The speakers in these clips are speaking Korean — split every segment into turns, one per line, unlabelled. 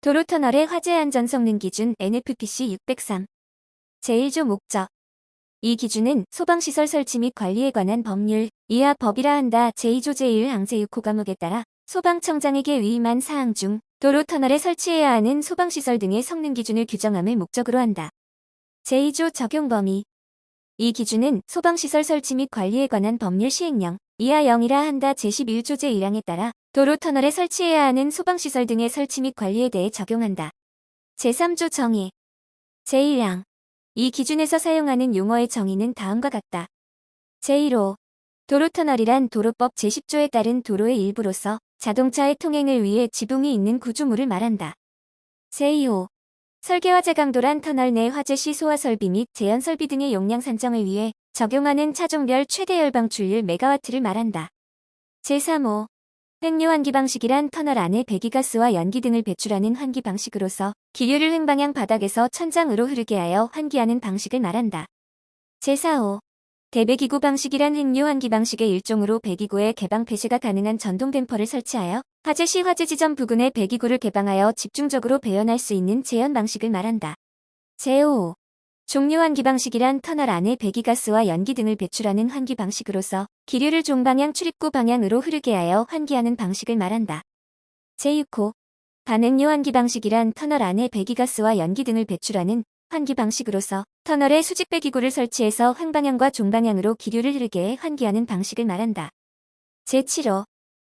도로터널의 화재 안전 성능 기준 NFPC 603. 제1조 목적. 이 기준은 소방시설 설치 및 관리에 관한 법률, 이하 법이라 한다. 제2조 제1항 제6호 과목에 따라 소방청장에게 위임한 사항 중 도로터널에 설치해야 하는 소방시설 등의 성능 기준을 규정함을 목적으로 한다. 제2조 적용 범위. 이 기준은 소방시설 설치 및 관리에 관한 법률 시행령, 이하 0이라 한다. 제11조 제1항에 따라 도로터널에 설치해야 하는 소방시설 등의 설치 및 관리에 대해 적용한다. 제3조 정의. 제1항. 이 기준에서 사용하는 용어의 정의는 다음과 같다. 제1호. 도로터널이란 도로법 제10조에 따른 도로의 일부로서 자동차의 통행을 위해 지붕이 있는 구조물을 말한다. 제2호. 설계화재 강도란 터널 내 화재 시 소화 설비 및 제연 설비 등의 용량 산정을 위해 적용하는 차종별 최대 열방출률 메가와트를 말한다. 제3호. 횡류 환기 방식이란 터널 안에 배기가스와 연기 등을 배출하는 환기 방식으로서 기류를 횡방향 바닥에서 천장으로 흐르게 하여 환기하는 방식을 말한다. 제4호. 대배기구 방식이란 횡류 환기 방식의 일종으로 배기구에 개방 폐쇄가 가능한 전동 댐퍼를 설치하여 화재 시 화재 지점 부근에 배기구를 개방하여 집중적으로 배연할 수 있는 재연 방식을 말한다. 제5호. 종료 환기 방식이란 터널 안에 배기가스와 연기 등을 배출하는 환기 방식으로서 기류를 종방향 출입구 방향으로 흐르게 하여 환기하는 방식을 말한다. 제6호. 반응류 환기 방식이란 터널 안에 배기가스와 연기 등을 배출하는 환기 방식으로서 터널에 수직 배기구를 설치해서 횡방향과 종방향으로 기류를 흐르게 해 환기하는 방식을 말한다. 제7호.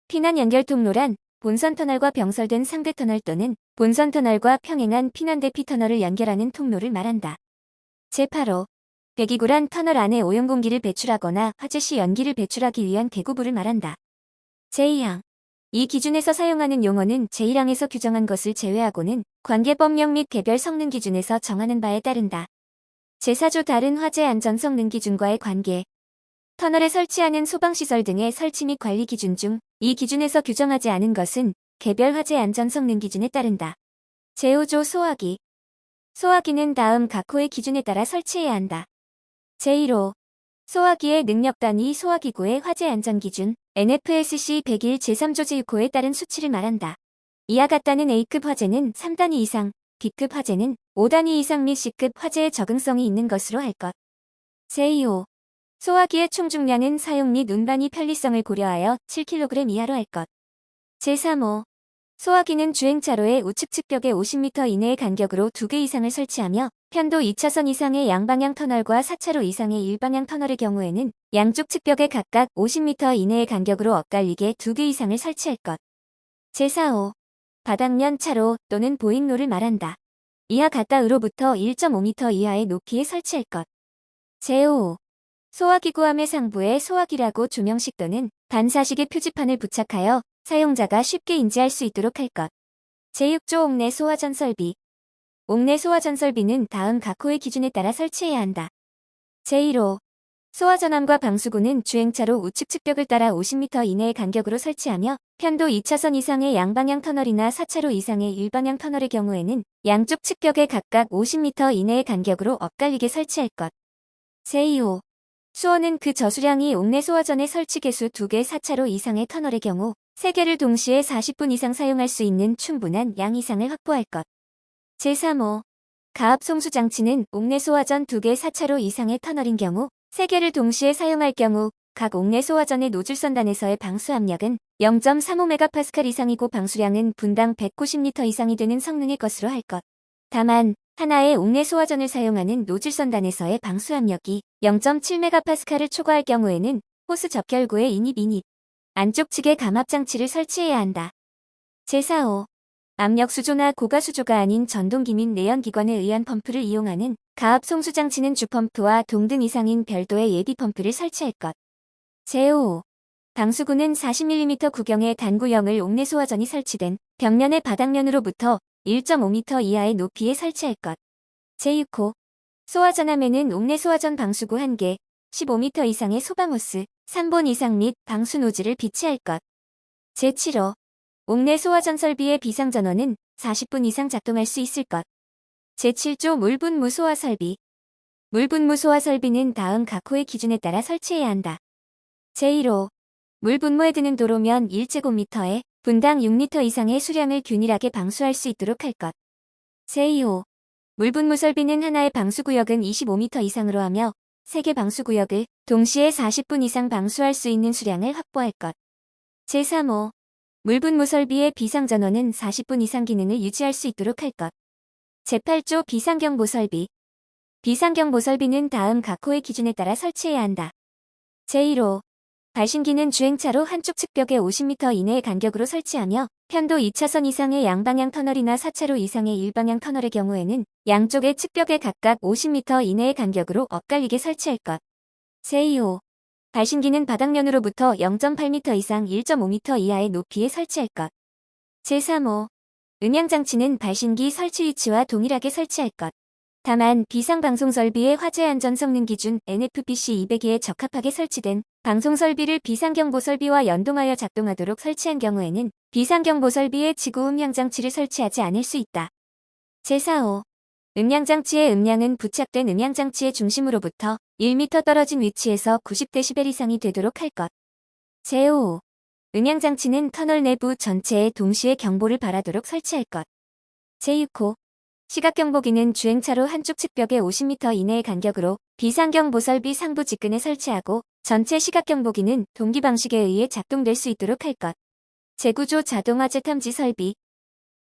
피난 연결 통로란 본선 터널과 병설된 상대 터널 또는 본선 터널과 평행한 피난 대피 터널을 연결하는 통로를 말한다. 제8호. 배기구란 터널 안에 오염 공기를 배출하거나 화재 시 연기를 배출하기 위한 개구부를 말한다. 제2항. 이 기준에서 사용하는 용어는 제1항에서 규정한 것을 제외하고는 관계법령 및 개별 성능 기준에서 정하는 바에 따른다. 제4조 다른 화재 안전 성능 기준과의 관계. 터널에 설치하는 소방시설 등의 설치 및 관리 기준 중 이 기준에서 규정하지 않은 것은 개별 화재 안전 성능 기준에 따른다. 제5조 소화기. 소화기는 다음 각 호의 기준에 따라 설치해야 한다. 제1호. 소화기의 능력 단위 소화기구의 화재 안전 기준 NFSC 101 제3조 제6호에 따른 수치를 말한다. 이와 같다는 A급 화재는 3단위 이상, B급 화재는 5단위 이상 및 C급 화재에 적응성이 있는 것으로 할 것. 제2호. 소화기의 총 중량은 사용 및 운반이 편리성을 고려하여 7kg 이하로 할 것. 제3호. 소화기는 주행차로의 우측 측벽에 50m 이내의 간격으로 2개 이상을 설치하며 편도 2차선 이상의 양방향 터널과 4차로 이상의 일방향 터널의 경우에는 양쪽 측벽에 각각 50m 이내의 간격으로 엇갈리게 2개 이상을 설치할 것. 제4호. 바닥면 차로 또는 보행로를 말한다. 이하 같다으로부터 1.5m 이하의 높이에 설치할 것. 제5호. 소화기구함의 상부에 소화기라고 조명식 또는 반사식의 표지판을 부착하여 사용자가 쉽게 인지할 수 있도록 할 것. 제6조 옥내 소화전 설비. 옥내 소화전 설비는 다음 각 호의 기준에 따라 설치해야 한다. 제1호. 소화전함과 방수구는 주행차로 우측 측벽을 따라 50m 이내의 간격으로 설치하며 편도 2차선 이상의 양방향 터널이나 4차로 이상의 일방향 터널의 경우에는 양쪽 측벽에 각각 50m 이내의 간격으로 엇갈리게 설치할 것. 제2호. 수어는 그 저수량이 옥내 소화전의 설치 개수 2개 4차로 이상의 터널의 경우 3개를 동시에 40분 이상 사용할 수 있는 충분한 양 이상을 확보할 것. 제3호. 가압 송수 장치는 옥내 소화전 2개 4차로 이상의 터널인 경우 3개를 동시에 사용할 경우 각 옥내 소화전의 노즐선단에서의 방수 압력은 0.35MPa 이상이고 방수량은 분당 190L 이상이 되는 성능의 것으로 할 것. 다만 하나의 옥내 소화전을 사용하는 노즐선단에서의 방수 압력이 0.7MPa를 초과할 경우에는 호스 접결구에 인입 안쪽 측에 감압 장치를 설치해야 한다. 제4호. 압력 수조나 고가 수조가 아닌 전동기 및 내연기관에 의한 펌프를 이용하는 가압 송수 장치는 주펌프와 동등 이상인 별도의 예비 펌프를 설치할 것. 제5호. 방수구는 40mm 구경의 단구형을 옥내 소화전이 설치된 벽면의 바닥면으로부터 1.5m 이하의 높이에 설치할 것. 제6호. 소화전함에는 옥내 소화전 방수구 1개, 15m 이상의 소방호스, 3본 이상 및 방수 노즐을 비치할 것. 제7호. 옥내 소화전 설비의 비상전원은 40분 이상 작동할 수 있을 것. 제7조 물분무 소화 설비. 물분무 소화 설비는 다음 각 호의 기준에 따라 설치해야 한다. 제1호. 물 분무에 드는 도로면 1제곱미터에 분당 6리터 이상의 수량을 균일하게 방수할 수 있도록 할 것. 제2호. 물분무 설비는 하나의 방수구역은 25m 이상으로 하며 3개 방수구역을 동시에 40분 이상 방수할 수 있는 수량을 확보할 것. 제3호. 물분무 설비의 비상전원은 40분 이상 기능을 유지할 수 있도록 할 것. 제8조 비상경보 설비. 비상경보 설비는 다음 각 호의 기준에 따라 설치해야 한다. 제1호. 발신기는 주행차로 한쪽 측벽에 50m 이내의 간격으로 설치하며 편도 2차선 이상의 양방향 터널이나 4차로 이상의 일방향 터널의 경우에는 양쪽의 측벽에 각각 50m 이내의 간격으로 엇갈리게 설치할 것. 제2호. 발신기는 바닥면으로부터 0.8m 이상 1.5m 이하의 높이에 설치할 것. 제3호. 음향장치는 발신기 설치 위치와 동일하게 설치할 것. 다만 비상방송설비의 화재안전 성능 기준 NFPC 200에 적합하게 설치된 방송설비를 비상경보설비와 연동하여 작동하도록 설치한 경우에는 비상경보설비에 지구 음향장치를 설치하지 않을 수 있다. 제4호. 음향장치의 음량은 부착된 음향장치의 중심으로부터 1m 떨어진 위치에서 90dB 이상이 되도록 할 것. 제5호. 음향장치는 터널 내부 전체에 동시에 경보를 발하도록 설치할 것. 제6호. 시각경보기는 주행차로 한쪽 측벽에 50m 이내의 간격으로 비상경보설비 상부 직근에 설치하고 전체 시각경보기는 동기 방식에 의해 작동될 수 있도록 할 것. 제9조 자동화재 탐지 설비.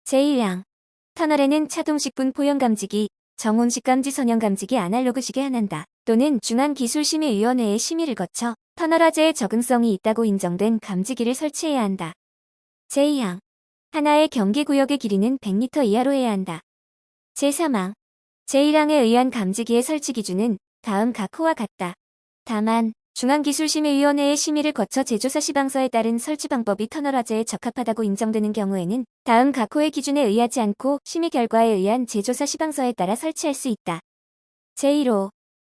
제1항. 터널에는 차동식분 포연감지기, 정온식 감지 선형감지기 아날로그 시계 하나다 또는 중앙기술심의위원회의 심의를 거쳐 터널 화재에 적응성이 있다고 인정된 감지기를 설치해야 한다. 제2항. 하나의 경계구역의 길이는 100m 이하로 해야 한다. 제3항. 제1항에 의한 감지기의 설치 기준은 다음 각 호와 같다. 다만 중앙기술심의위원회의 심의를 거쳐 제조사 시방서에 따른 설치 방법이 터널 화재에 적합하다고 인정되는 경우에는 다음 각 호의 기준에 의하지 않고 심의 결과에 의한 제조사 시방서에 따라 설치할 수 있다. 제1호.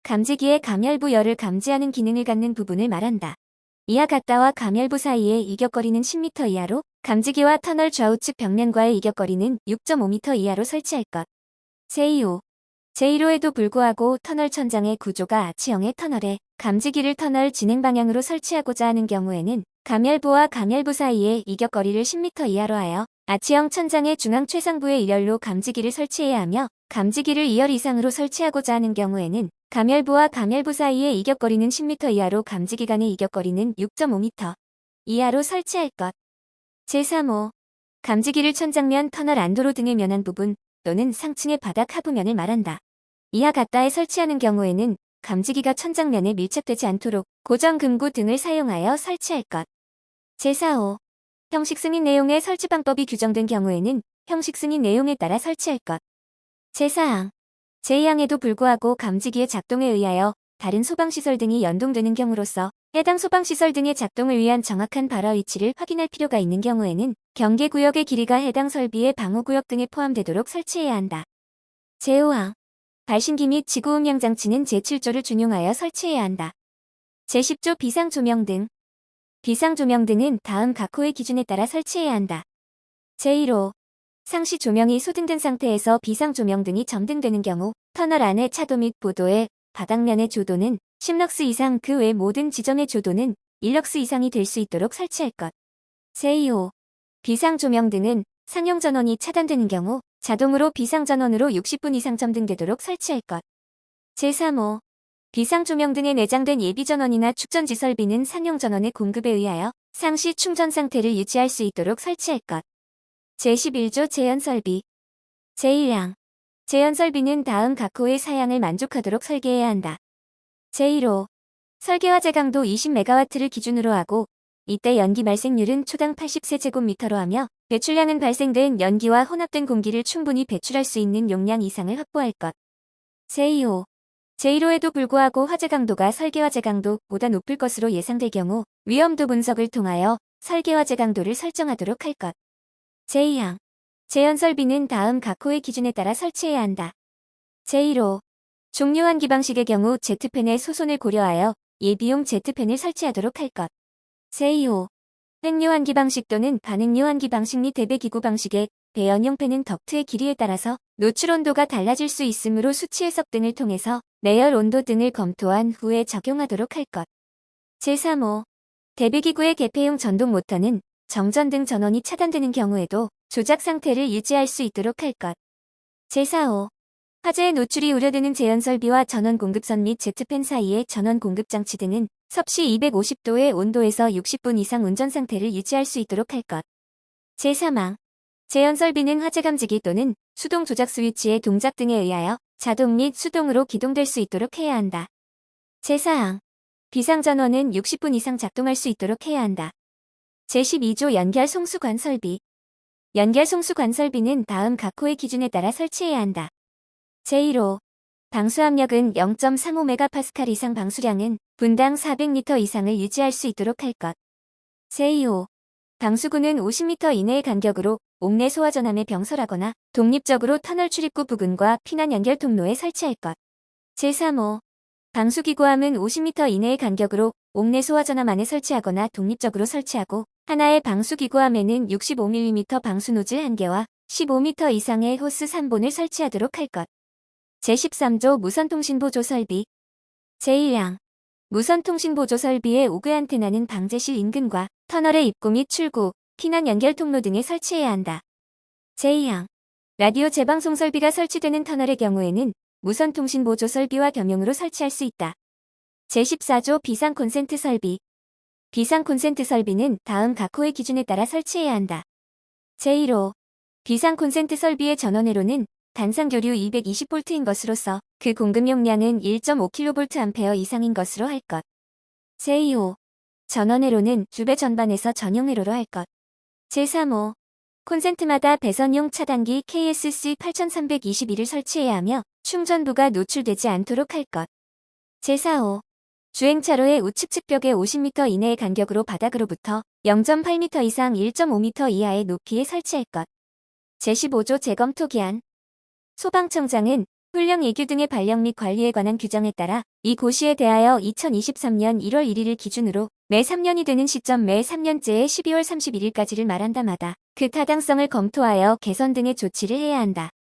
감지기의 감열부 열을 감지하는 기능을 갖는 부분을 말한다. 이하 같다와 감열부 사이의 이격거리는 10m 이하로, 감지기와 터널 좌우측 벽면과의 이격거리는 6.5m 이하로 설치할 것. 제2호. 제1호에도 불구하고 터널 천장의 구조가 아치형의 터널에 감지기를 터널 진행 방향으로 설치하고자 하는 경우에는 감열부와 감열부 사이의 이격거리를 10m 이하로 하여 아치형 천장의 중앙 최상부의 1열로 감지기를 설치해야 하며, 감지기를 2열 이상으로 설치하고자 하는 경우에는 감열부와 감열부 사이의 이격거리는 10m 이하로 감지기 간의 이격거리는 6.5m 이하로 설치할 것. 제3호. 감지기를 천장면, 터널 안도로 등의 면한 부분 또는 상층의 바닥 하부면을 말한다. 이하 같다에 설치하는 경우에는 감지기가 천장면에 밀착되지 않도록 고정 금고 등을 사용하여 설치할 것. 제4호. 형식 승인 내용의 설치 방법이 규정된 경우에는 형식 승인 내용에 따라 설치할 것. 제4항. 제2항에도 불구하고 감지기의 작동에 의하여 다른 소방시설 등이 연동되는 경우로서 해당 소방시설 등의 작동을 위한 정확한 발화 위치를 확인할 필요가 있는 경우에는 경계구역의 길이가 해당 설비의 방호구역 등에 포함되도록 설치해야 한다. 제5항. 발신기 및 지구음향장치는 제7조를 준용하여 설치해야 한다. 제10조 비상조명 등. 비상조명 등은 다음 각 호의 기준에 따라 설치해야 한다. 제1호. 상시 조명이 소등된 상태에서 비상조명 등이 점등되는 경우 터널 안의 차도 및 보도의 바닥면의 조도는 10럭스 이상, 그 외 모든 지점의 조도는 1럭스 이상이 될 수 있도록 설치할 것. 제2호. 비상조명 등은 상용전원이 차단되는 경우 자동으로 비상전원으로 60분 이상 점등되도록 설치할 것. 제3호. 비상조명 등에 내장된 예비전원이나 축전지 설비는 상용전원의 공급에 의하여 상시 충전 상태를 유지할 수 있도록 설치할 것. 제11조 제연설비. 제1항. 제연설비는 다음 각 호의 사양을 만족하도록 설계해야 한다. 제1호. 설계화재 강도 20MW를 기준으로 하고 이때 연기 발생률은 초당 80세제곱미터로 하며 배출량은 발생된 연기와 혼합된 공기를 충분히 배출할 수 있는 용량 이상을 확보할 것. 제2호. 제1호에도 불구하고 화재 강도가 설계화재 강도보다 높을 것으로 예상될 경우 위험도 분석을 통하여 설계화재 강도를 설정하도록 할 것. 제2항. 제연설비는 다음 각 호의 기준에 따라 설치해야 한다. 제1호. 종료환기 방식의 경우 제트팬의 소손을 고려하여 예비용 제트팬을 설치하도록 할 것. 제2호. 횡료환기 방식 또는 반횡료환기 방식 및 대배기구 방식의 배연용 팬은 덕트의 길이에 따라서 노출 온도가 달라질 수 있으므로 수치 해석 등을 통해서 내열 온도 등을 검토한 후에 적용하도록 할 것. 제3호. 대배기구의 개폐용 전동 모터는 정전 등 전원이 차단되는 경우에도 조작 상태를 유지할 수 있도록 할 것. 제4호. 화재의 노출이 우려되는 제연 설비와 전원 공급선 및 제트팬 사이의 전원 공급 장치 등은 섭씨 250도의 온도에서 60분 이상 운전 상태를 유지할 수 있도록 할 것. 제3항. 제연 설비는 화재 감지기 또는 수동 조작 스위치의 동작 등에 의하여 자동 및 수동으로 기동될 수 있도록 해야 한다. 제4항. 비상전원은 60분 이상 작동할 수 있도록 해야 한다. 제12조 연결 송수관 설비. 연결 송수관 설비는 다음 각 호의 기준에 따라 설치해야 한다. 제1호. 방수압력은 0.35MPa 이상, 방수량은 분당 400리터 이상을 유지할 수 있도록 할 것. 제2호. 방수구는 50m 이내의 간격으로 옥내 소화전함에 병설하거나 독립적으로 터널 출입구 부근과 피난 연결 통로에 설치할 것. 제3호. 방수기구함은 50m 이내의 간격으로 옥내 소화전함 안에 설치하거나 독립적으로 설치하고, 하나의 방수기구함에는 65mm 방수 노즐 1개와 15m 이상의 호스 3본을 설치하도록 할 것. 제13조 무선통신보조 설비. 제1항. 무선통신보조 설비의 우그 안테나는 방제실 인근과 터널의 입구 및 출구, 피난 연결 통로 등에 설치해야 한다. 제2항. 라디오 재방송 설비가 설치되는 터널의 경우에는 무선통신보조 설비와 겸용으로 설치할 수 있다. 제14조 비상 콘센트 설비. 비상 콘센트 설비는 다음 각 호의 기준에 따라 설치해야 한다. 제1호. 비상 콘센트 설비의 전원회로는 단상 교류 220V인 것으로서 그 공급 용량은 1.5kVA 이상인 것으로 할 것. 제2호. 전원회로는 주배 전반에서 전용회로로 할 것. 제3호. 콘센트마다 배선용 차단기 KSC 8321을 설치해야 하며 충전부가 노출되지 않도록 할 것. 제4호. 주행차로의 우측 측벽의 50m 이내의 간격으로 바닥으로부터 0.8m 이상 1.5m 이하의 높이에 설치할 것. 제15조 재검토 기한. 소방청장은 훈령 예규 등의 발령 및 관리에 관한 규정에 따라 이 고시에 대하여 2023년 1월 1일을 기준으로 매 3년이 되는 시점 매 3년째의 12월 31일까지를 말한다마다 그 타당성을 검토하여 개선 등의 조치를 해야 한다.